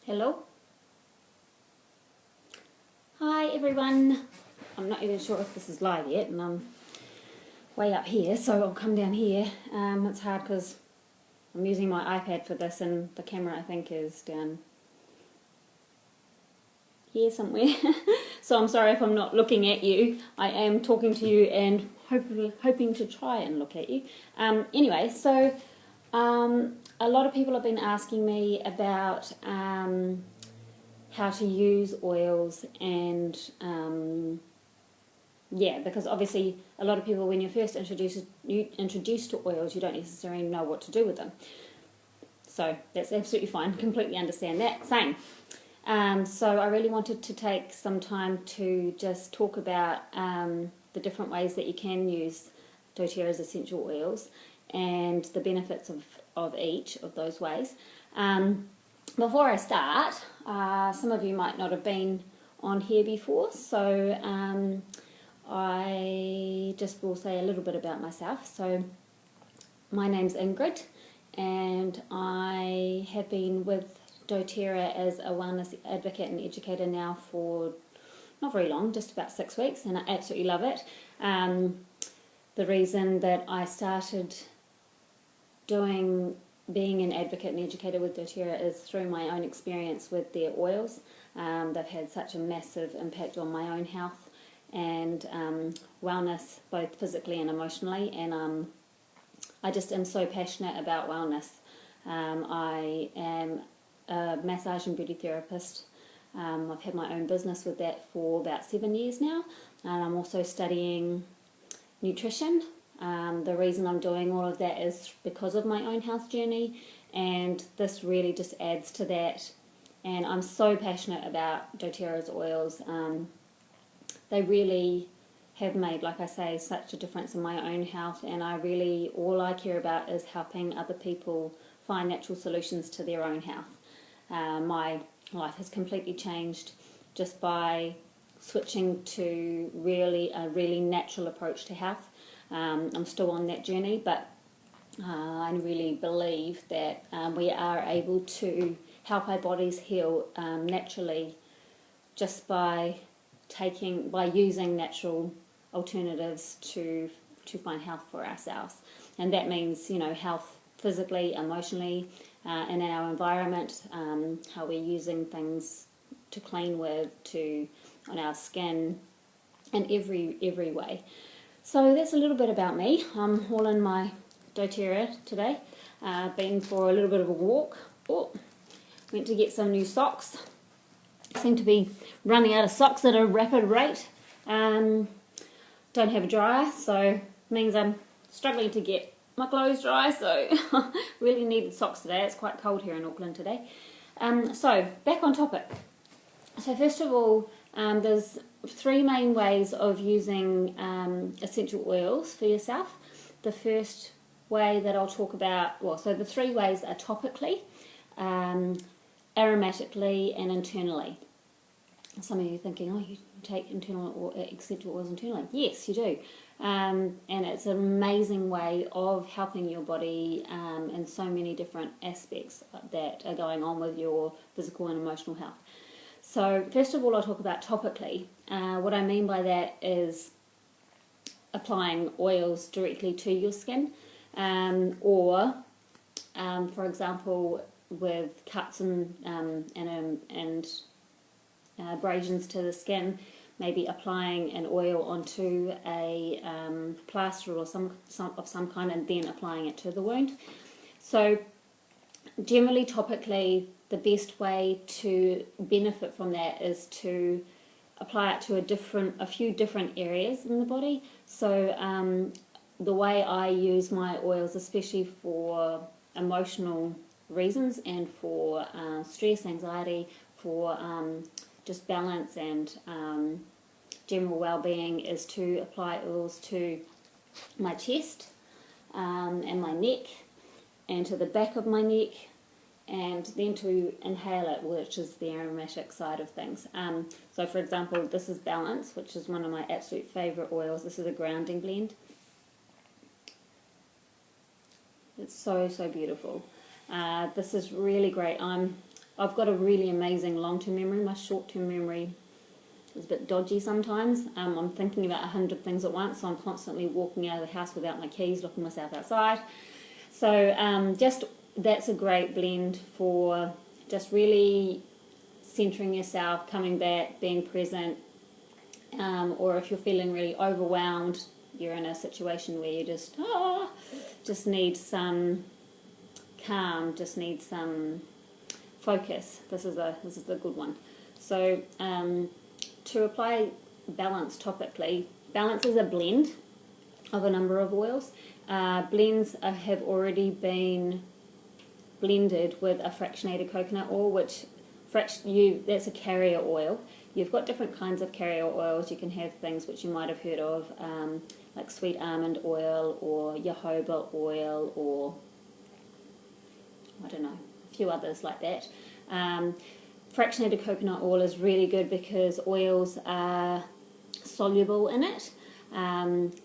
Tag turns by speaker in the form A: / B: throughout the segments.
A: Hello. Hi everyone. I'm not even sure if this is live yet, and I'm way up here, so I'll come down here. It's hard because I'm using my iPad for this, and the camera I think is down here somewhere. So I'm sorry if I'm not looking at you. I am talking to you and hoping to try and look at you. Anyway, so a lot of people have been asking me about how to use oils, and because obviously a lot of people, when you're first introduced to oils, you don't necessarily know what to do with them. So that's absolutely fine, completely understand that. Same. So I really wanted to take some time to just talk about the different ways that you can use doTERRA's essential oils and the benefits of each of those ways. Before I start, some of you might not have been on here before, so I just will say a little bit about myself. So my name's Ingrid, and I have been with doTERRA as a wellness advocate and educator now for not very long, just about 6 weeks, and I absolutely love it. The reason that I started being an advocate and educator with doTERRA is through my own experience with their oils. They've had such a massive impact on my own health and wellness, both physically and emotionally, and I just am so passionate about wellness. I am a massage and beauty therapist. I've had my own business with that for about 7 years now, and I'm also studying nutrition. The reason I'm doing all of that is because of my own health journey, and this really just adds to that. And I'm so passionate about doTERRA's oils. They really have made, like I say, such a difference in my own health, and all I care about is helping other people find natural solutions to their own health. My life has completely changed just by switching to a really natural approach to health. I'm still on that journey, but I really believe that we are able to help our bodies heal naturally just by using natural alternatives to find health for ourselves. And that means, health physically, emotionally, in our environment, how we're using things to clean with, on our skin, in every way. So that's a little bit about me. I'm all in my doTERRA today. Been for a little bit of a walk. Went to get some new socks. Seem to be running out of socks at a rapid rate. Don't have a dryer, so means I'm struggling to get my clothes dry, so really needed socks today. It's quite cold here in Auckland today. So back on topic. So first of all, there's 3 main ways of using essential oils for yourself. The first way that I'll talk about, the 3 ways are topically, aromatically, and internally. Some of you are thinking, you take essential oils internally. Yes, you do. And it's an amazing way of helping your body in so many different aspects that are going on with your physical and emotional health. So first of all, I'll talk about topically. What I mean by that is applying oils directly to your skin, or for example, with cuts and abrasions to the skin, maybe applying an oil onto a plaster or of some kind, and then applying it to the wound. So generally, topically, the best way to benefit from that is to apply it to a few different areas in the body. So the way I use my oils, especially for emotional reasons and for stress, anxiety, for just balance and general well-being, is to apply oils to my chest and my neck and to the back of my neck, and then to inhale it, which is the aromatic side of things. So for example, this is Balance, which is one of my absolute favourite oils. This is a grounding blend. It's so beautiful. This is really great. I'm I've got a really amazing long-term memory. My short-term memory is a bit dodgy sometimes. I'm thinking about 100 things at once, so I'm constantly walking out of the house without my keys, looking myself outside. So that's a great blend for just really centering yourself, coming back, being present, or if you're feeling really overwhelmed, you're in a situation where you just need some calm, just need some focus. This is a good one. So to apply balance topically, balance is a blend of a number of oils. Blends have already been blended with a fractionated coconut oil, which that's a carrier oil. You've got different kinds of carrier oils. You can have things which you might have heard of, like sweet almond oil or jojoba oil, or I don't know, a few others like that. Fractionated coconut oil is really good because oils are soluble in it,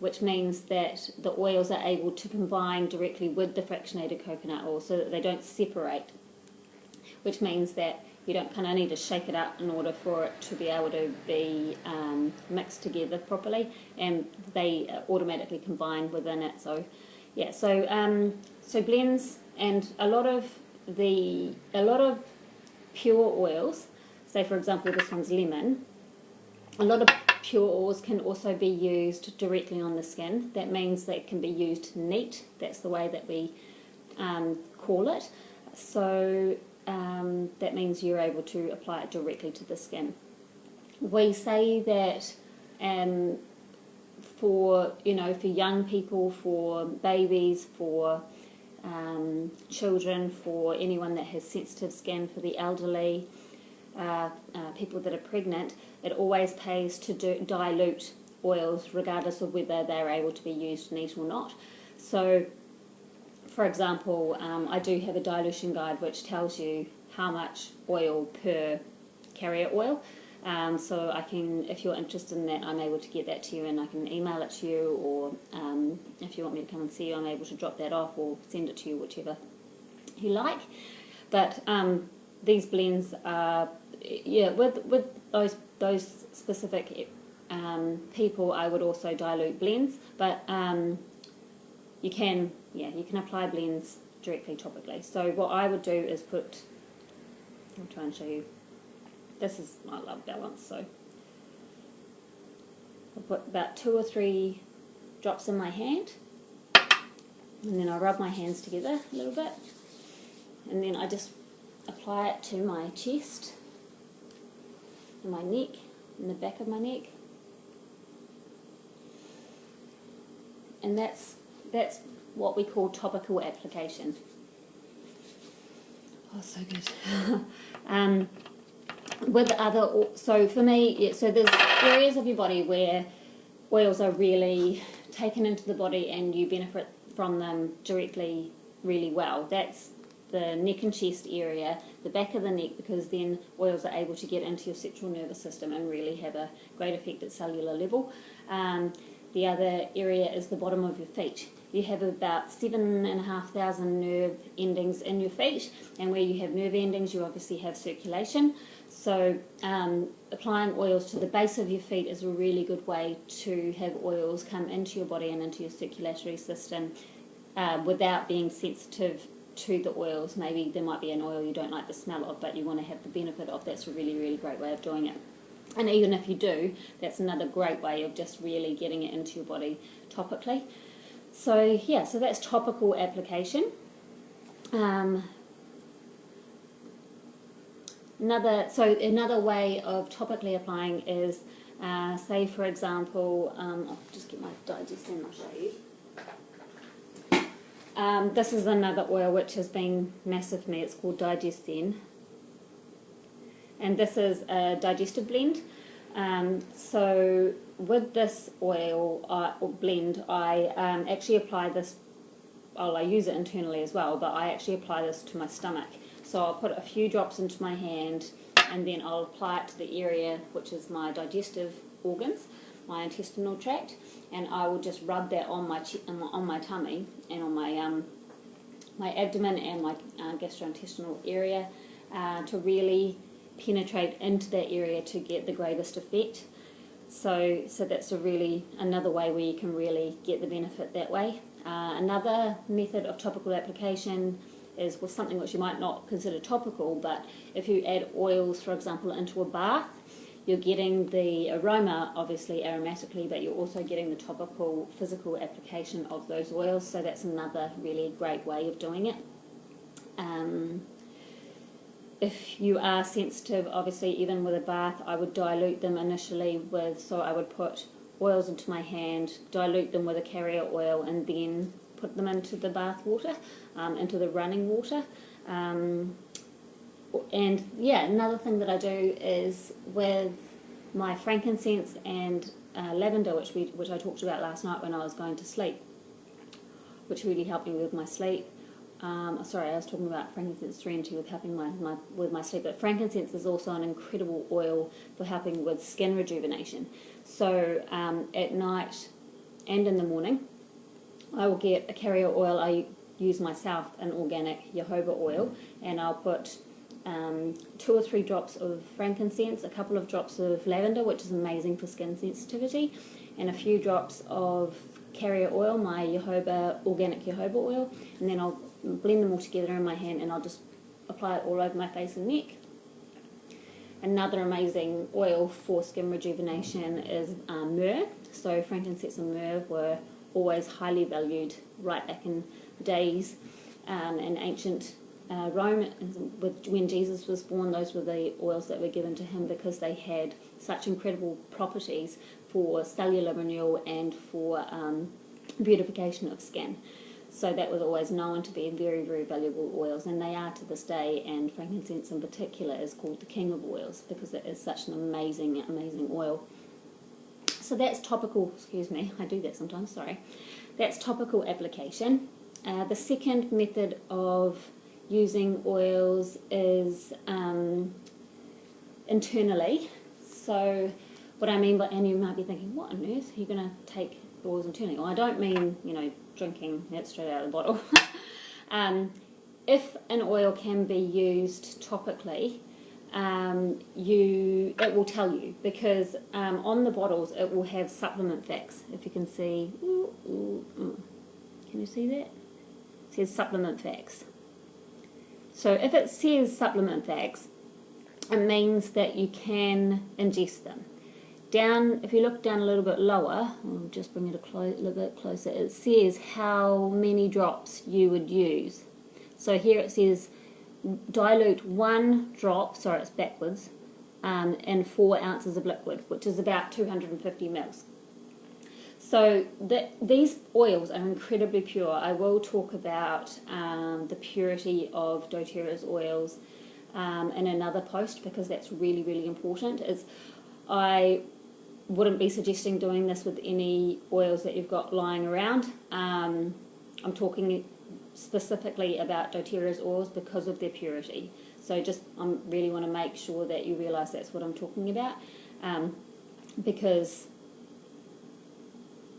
A: which means that the oils are able to combine directly with the fractionated coconut oil so that they don't separate, which means that you don't kind of need to shake it up in order for it to be able to be mixed together properly, and they automatically combine within it. So yeah, so blends, and a lot of pure oils, say for example this one's lemon, a lot of pure oils can also be used directly on the skin. That means that it can be used neat. That's the way that we call it. So that means you're able to apply it directly to the skin. We say that for young people, for babies, for children, for anyone that has sensitive skin, for the elderly, people that are pregnant, it always pays to dilute oils regardless of whether they're able to be used neat or not. So for example, I do have a dilution guide which tells you how much oil per carrier oil. So I can, if you're interested in that, I'm able to get that to you, and I can email it to you, or if you want me to come and see you, I'm able to drop that off or send it to you, whichever you like. But these blends are, with those specific people, I would also dilute blends, but you can apply blends directly topically. So what I would do is I'll try and show you. I love balance, so I'll put about 2 or 3 drops in my hand, and then I rub my hands together a little bit, and then I just apply it to my chest, and my neck, and the back of my neck, and that's what we call topical application. Oh, so good. So for me, so there's areas of your body where oils are really taken into the body and you benefit from them directly really well. That's the neck and chest area, the back of the neck, because then oils are able to get into your central nervous system and really have a great effect at cellular level. The other area is the bottom of your feet. You have about 7,500 nerve endings in your feet, and where you have nerve endings you obviously have circulation. So applying oils to the base of your feet is a really good way to have oils come into your body and into your circulatory system without being sensitive to the oils. Maybe there might be an oil you don't like the smell of, but you want to have the benefit of. That's a really, really great way of doing it. And even if you do, that's another great way of just really getting it into your body topically. So yeah, so that's topical application. Another way of topically applying is, say for example, I'll just get my digestin and I'll show you. This is another oil which has been massive for me. It's called digestin, and this is a digestive blend. So with this oil or blend, I actually apply this. I use it internally as well, but I actually apply this to my stomach. So I'll put a few drops into my hand, and then I'll apply it to the area which is my digestive organs, my intestinal tract, and I will just rub that on my tummy and on my my abdomen and my gastrointestinal area, to really penetrate into that area to get the greatest effect. So that's another way where you can really get the benefit that way. Another method of topical application is with something which you might not consider topical, but if you add oils, for example, into a bath, you're getting the aroma, obviously aromatically, but you're also getting the topical physical application of those oils, so that's another really great way of doing it. If you are sensitive, obviously even with a bath, I would dilute them initially so I would put oils into my hand, dilute them with a carrier oil, and then put them into the bath water, into the running water. And yeah, another thing that I do is with my frankincense and lavender, which I talked about last night when I was going to sleep, which really helped me with my sleep. Sorry, I was talking about frankincense 3 and 2 with helping with my sleep, but frankincense is also an incredible oil for helping with skin rejuvenation. So at night and in the morning, I will get a carrier oil. I use myself an organic jojoba oil, and I'll put 2 or 3 drops of frankincense, a couple of drops of lavender, which is amazing for skin sensitivity, and a few drops of carrier oil, my organic jojoba oil, and then I'll blend them all together in my hand, and I'll just apply it all over my face and neck. Another amazing oil for skin rejuvenation is myrrh. So frankincense and myrrh were always highly valued right back in the days in ancient Rome. When Jesus was born, those were the oils that were given to him because they had such incredible properties for cellular renewal and for beautification of skin. So that was always known to be very, very valuable oils, and they are to this day, and frankincense in particular is called the king of oils because it is such an amazing, amazing oil. So that's topical, excuse me, I do that sometimes, sorry. That's topical application. The second method of using oils is internally. So what I mean by, and you might be thinking, what on earth are you going to take oils internally? Well, I don't mean, drinking that straight out of the bottle. If an oil can be used topically, it will tell you, because on the bottles it will have supplement facts. If you can see, can you see that? It says supplement facts. So if it says supplement facts, it means that you can ingest them. If you look down a little bit lower, I'll just bring it a little bit closer, it says how many drops you would use. So here it says dilute 1 drop, sorry it's backwards, in 4 ounces of liquid, which is about 250 mils. So these oils are incredibly pure. I will talk about the purity of doTERRA's oils in another post, because that's really, really important. I wouldn't be suggesting doing this with any oils that you've got lying around. I'm talking specifically about doTERRA's oils because of their purity. So I really want to make sure that you realise that's what I'm talking about, because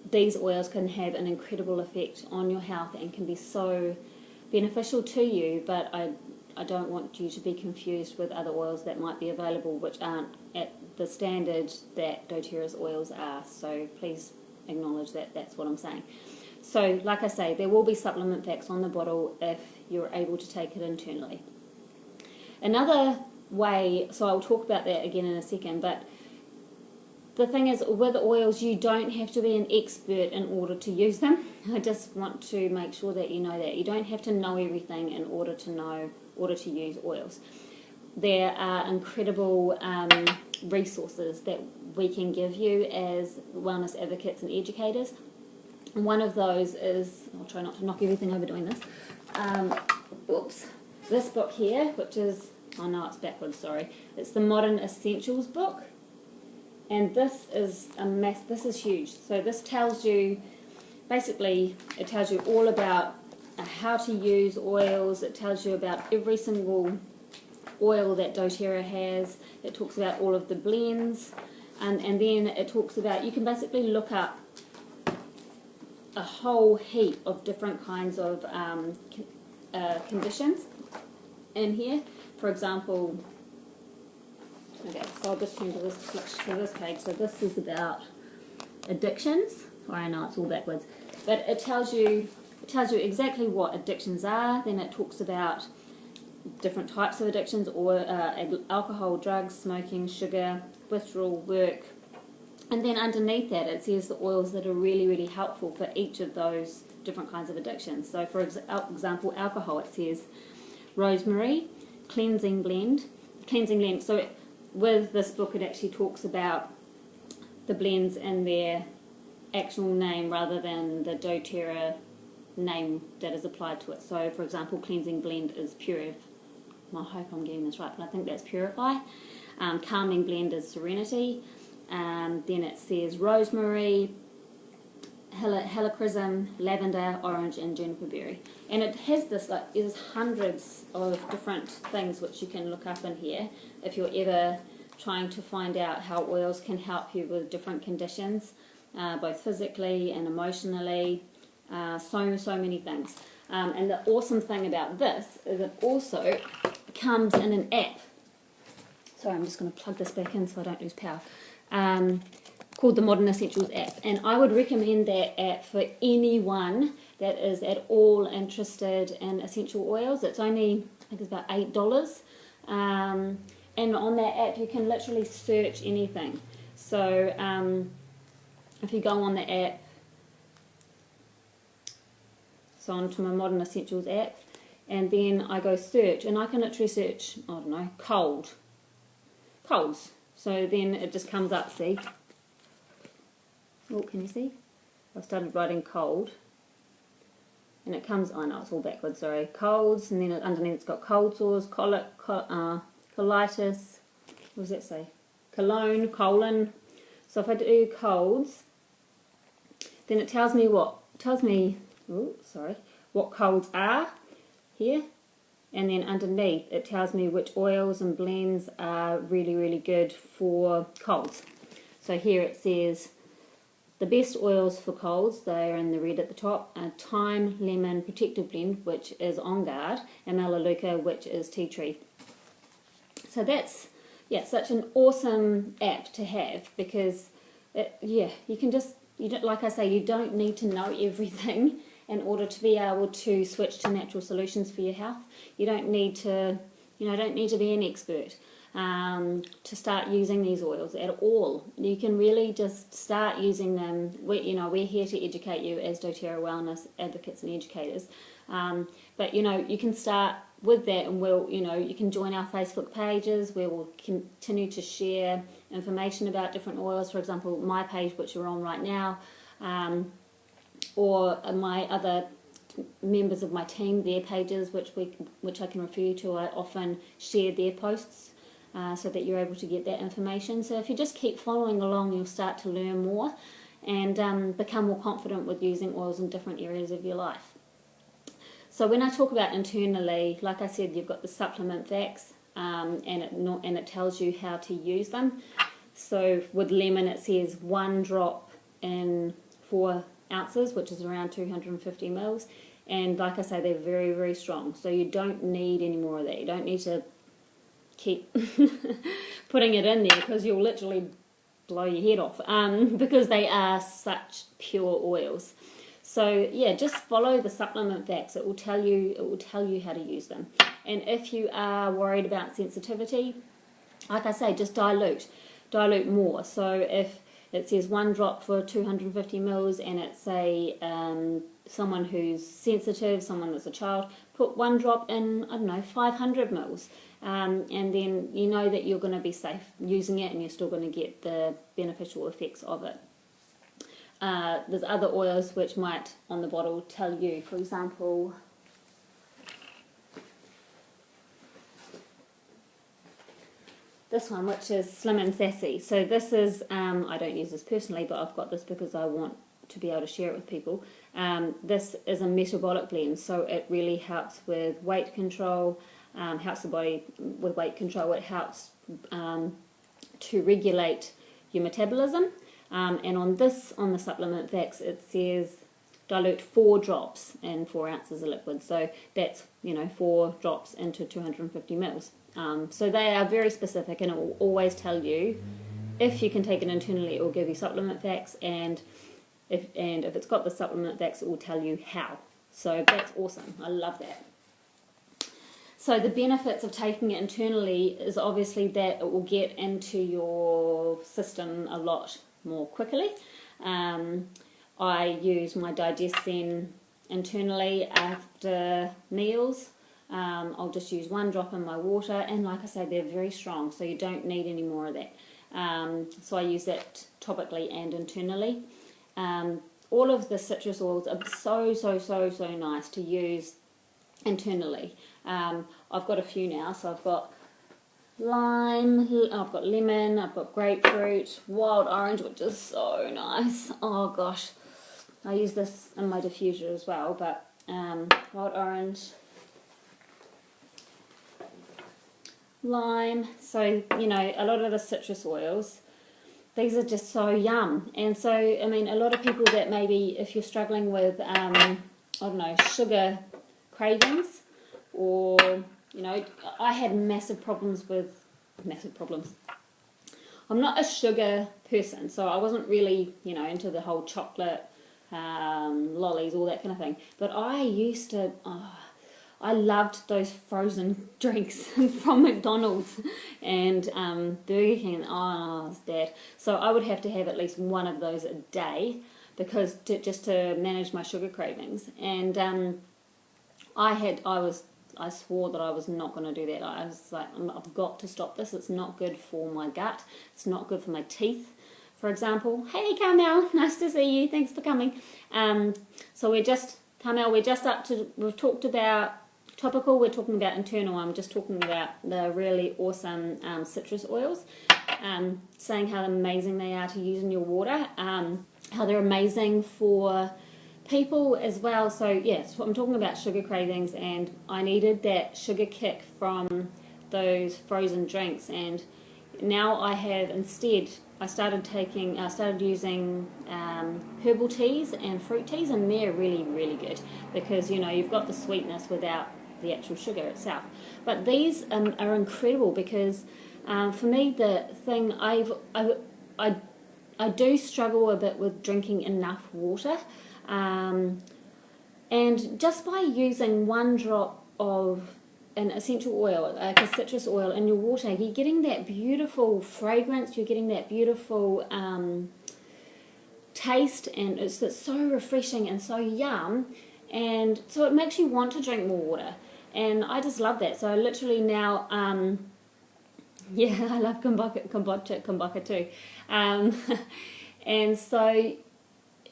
A: these oils can have an incredible effect on your health and can be so beneficial to you, but I don't want you to be confused with other oils that might be available which aren't at the standard that doTERRA's oils are. So please acknowledge that that's what I'm saying. So like I say, there will be supplement facts on the bottle if you're able to take it internally. Another way, so I'll talk about that again in a second, but the thing is, with oils, you don't have to be an expert in order to use them. I just want to make sure that you know that. You don't have to know everything in order to use oils. There are incredible resources that we can give you as wellness advocates and educators. And one of those is, I'll try not to knock everything over doing this, this book here, which is, oh no, it's backwards, sorry. It's the Modern Essentials book. And this is this is huge. So this tells you, basically, it tells you all about how to use oils. It tells you about every single oil that doTERRA has. It talks about all of the blends. And then it talks about, you can basically look up a whole heap of different kinds of conditions in here. for example, okay, so I'll just turn to this page. So this is about addictions. I know it's all backwards, but it tells you exactly what addictions are. Then it talks about different types of addictions, or alcohol, drugs, smoking, sugar, withdrawal, work. And then underneath that it says the oils that are really, really helpful for each of those different kinds of addictions. So for example, alcohol, it says rosemary, cleansing blend. So with this book it actually talks about the blends in their actual name rather than the doTERRA name that is applied to it. So for example, cleansing blend is Purify. I hope I'm getting this right, but I think that's Purify. Calming blend is Serenity. Then it says rosemary, helichrysum, lavender, orange, and juniper berry. And it has this, like, there's hundreds of different things which you can look up in here if you're ever trying to find out how oils can help you with different conditions, both physically and emotionally, so many things. And the awesome thing about this is it also comes in an app. Sorry, I'm just going to plug this back in so I don't lose power. Called the Modern Essentials app, and I would recommend that app for anyone that is at all interested in essential oils. It's only, I think it's about $8, and on that app you can literally search anything. So if you go on the app, so onto my Modern Essentials app, and then I go search, and I can literally search, I don't know, colds. So then it just comes up, see? Oh, can you see? I've started writing cold. And it comes, oh no, it's all backwards, sorry. Colds, and then underneath it's got cold sores, colitis, what does that say? Colon. So if I do colds, then it tells me what colds are here. And then underneath it tells me which oils and blends are really, really good for colds. So here it says the best oils for colds, they are in the red at the top, are thyme, lemon, protective blend, which is On Guard, and melaleuca, which is tea tree. So that's, yeah, such an awesome app to have, because you can just, like I say, you don't need to know everything in order to be able to switch to natural solutions for your health. You don't need to, don't need to be an expert to start using these oils at all. You can really just start using them. We're here to educate you as doTERRA wellness advocates and educators. But you can start with that, and you can join our Facebook pages where we'll continue to share information about different oils. For example, my page, which you're on right now, or my other members of my team, their pages, which I can refer you to. I often share their posts so that you're able to get that information. So if you just keep following along, you'll start to learn more and become more confident with using oils in different areas of your life. So when I talk about internally, like I said, you've got the supplement facts, and it tells you how to use them. So with lemon, it says 1 drop in 4 ounces, which is around 250 mils, and like I say, they're very, very strong, so you don't need any more of that. You don't need to keep putting it in there, because you'll literally blow your head off, because they are such pure oils. So yeah, just follow the supplement facts. It will tell you how to use them. And if you are worried about sensitivity, like I say, just dilute more. So if it says 1 drop for 250 mils, and it's someone who's sensitive, someone that's a child, put 1 drop in, 500 mils. And then you know that you're going to be safe using it, and you're still going to get the beneficial effects of it. There's other oils which might, on the bottle, tell you, for example, this one, which is Slim and Sassy. So this is, I don't use this personally, but I've got this because I want to be able to share it with people. This is a metabolic blend, so it really helps with weight control, helps the body with weight control. It helps to regulate your metabolism. And on the supplement facts, it says dilute 4 drops in 4 ounces of liquid. So that's, 4 drops into 250 mils. So they are very specific, and it will always tell you if you can take it internally. It will give you supplement facts, and if it's got the supplement facts, it will tell you how. So that's awesome. I love that. So the benefits of taking it internally is obviously that it will get into your system a lot more quickly. I use my Digest-Zen internally after meals. I'll just use 1 drop in my water, and like I say, they're very strong, so you don't need any more of that. So I use that topically and internally. All of the citrus oils are so nice to use internally. I've got a few now, so I've got lime, I've got lemon, I've got grapefruit, wild orange, which is so nice. Oh gosh, I use this in my diffuser as well, but wild orange, lime. So a lot of the citrus oils, these are just so yum. And so I mean, a lot of people that maybe if you're struggling with I don't know, sugar cravings, or I had massive problems. I'm not a sugar person, so I wasn't really into the whole chocolate lollies, all that kind of thing, but I used to I loved those frozen drinks from McDonald's and Burger King. Oh, it's bad. So I would have to have at least one of those a day, because just to manage my sugar cravings. And I swore that I was not going to do that. I was like, I've got to stop this. It's not good for my gut. It's not good for my teeth, for example. Hey, Carmel, nice to see you. Thanks for coming. So we've talked about topical, we're talking about internal. I'm just talking about the really awesome citrus oils, saying how amazing they are to use in your water, how they're amazing for people as well. So yes, I'm talking about sugar cravings, and I needed that sugar kick from those frozen drinks, and now I have I started using herbal teas and fruit teas, and they're really good, because you've got the sweetness without the actual sugar itself. But these are incredible, because for me, the thing I do struggle a bit with drinking enough water. And just by using 1 drop of an essential oil, like a citrus oil, in your water, you're getting that beautiful fragrance, you're getting that beautiful taste, and it's so refreshing and so yum, and so it makes you want to drink more water, and I just love that. So literally now, I love kombucha too, and so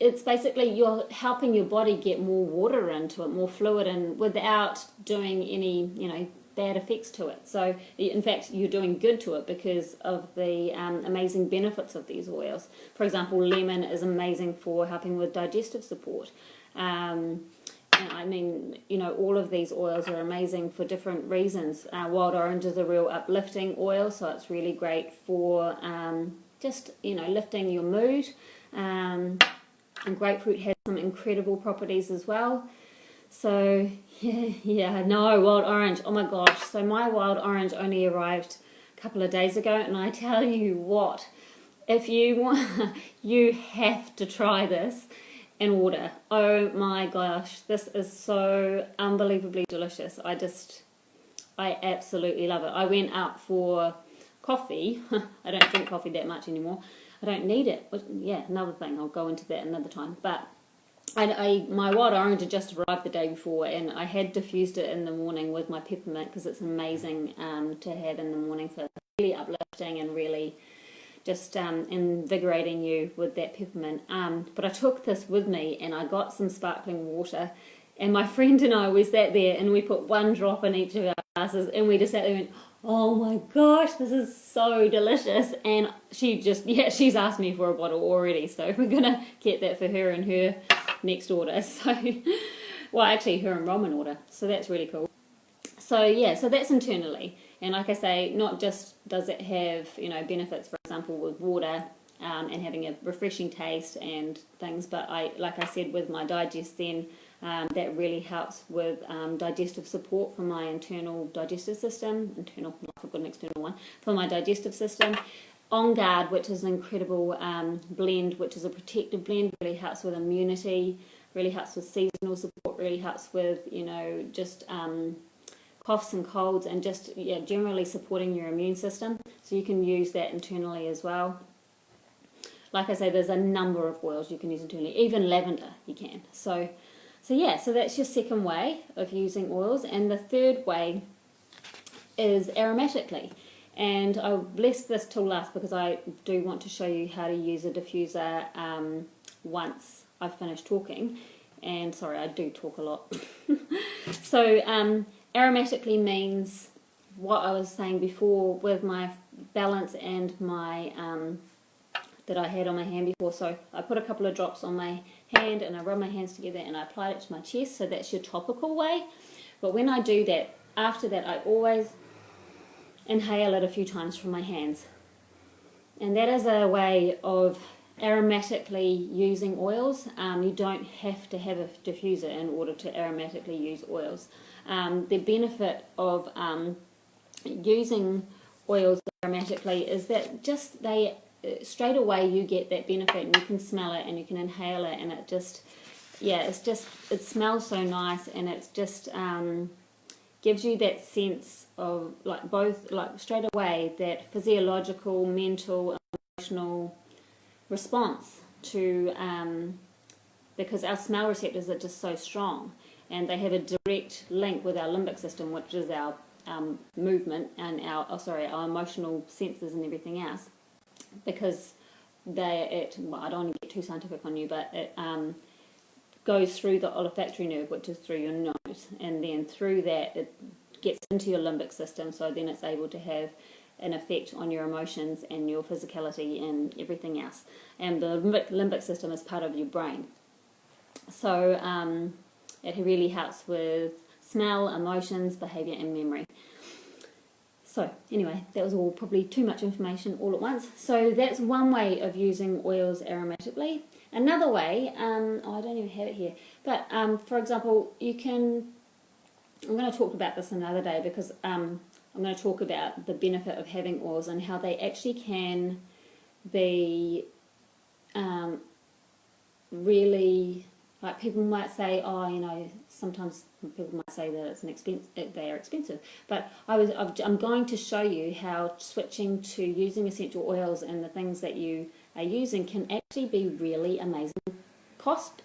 A: it's basically you're helping your body get more water into it, more fluid, and without doing any, bad effects to it. So in fact, you're doing good to it because of the amazing benefits of these oils. For example, lemon is amazing for helping with digestive support. I mean, all of these oils are amazing for different reasons. Wild orange is a real uplifting oil, so it's really great for just, lifting your mood. And grapefruit has some incredible properties as well. So, wild orange. Oh my gosh. So my wild orange only arrived a couple of days ago, and I tell you what, if you want, you have to try this in water. Oh my gosh. This is so unbelievably delicious. I absolutely love it. I went out for coffee. I don't drink coffee that much anymore. I don't need it. But yeah, another thing. I'll go into that another time. But my wild orange had just arrived the day before, and I had diffused it in the morning with my peppermint, because it's amazing to have in the morning for really uplifting and really just invigorating you with that peppermint. But I took this with me, and I got some sparkling water, and my friend and I, we sat there and we put 1 drop in each of our glasses, and we just sat there and went, oh my gosh, this is so delicious. And she's asked me for a bottle already, so we're gonna get that for her and her next order. So, well, actually her and Roman order, so that's really cool. So yeah, so that's internally, and like I say, not just does it have benefits, for example, with water, and having a refreshing taste and things. But like I said, with my digest then, that really helps with digestive support for my internal digestive system. Internal, I've got an external one, for my digestive system. On Guard, which is an incredible blend, which is a protective blend, really helps with immunity, really helps with seasonal support, really helps with, just coughs and colds, and just generally supporting your immune system. So you can use that internally as well. Like I say, there's a number of oils you can use internally, even lavender you can. So that's your second way of using oils. And the third way is aromatically. And I've left this till last because I do want to show you how to use a diffuser once I've finished talking. And sorry, I do talk a lot. So aromatically means what I was saying before with my balance and my that I had on my hand before. So I put a couple of drops on my hand and I rub my hands together and I applied it to my chest. So that's your topical way. But when I do that, after that, I always inhale it a few times from my hands. And that is a way of aromatically using oils. You don't have to have a diffuser in order to aromatically use oils. The benefit of using oils aromatically is that just straight away you get that benefit, and you can smell it and you can inhale it, and it smells so nice, and it's just gives you that sense of straight away that physiological, mental, emotional response to because our smell receptors are just so strong, and they have a direct link with our limbic system, which is our movement and our emotional senses and everything else, because I don't want to get too scientific on you, but it goes through the olfactory nerve, which is through your nose, and then through that it gets into your limbic system, so then it's able to have an effect on your emotions and your physicality and everything else. And the limbic system is part of your brain, so it really helps with smell, emotions, behaviour and memory. So anyway, that was all probably too much information all at once. So that's one way of using oils aromatically. Another way, I don't even have it here, but for example, I'm going to talk about this another day, because I'm going to talk about the benefit of having oils and how they actually can be really, like, people might say, sometimes people might say that they are expensive, but I'm going to show you how switching to using essential oils and the things that you are using can actually be really amazing cost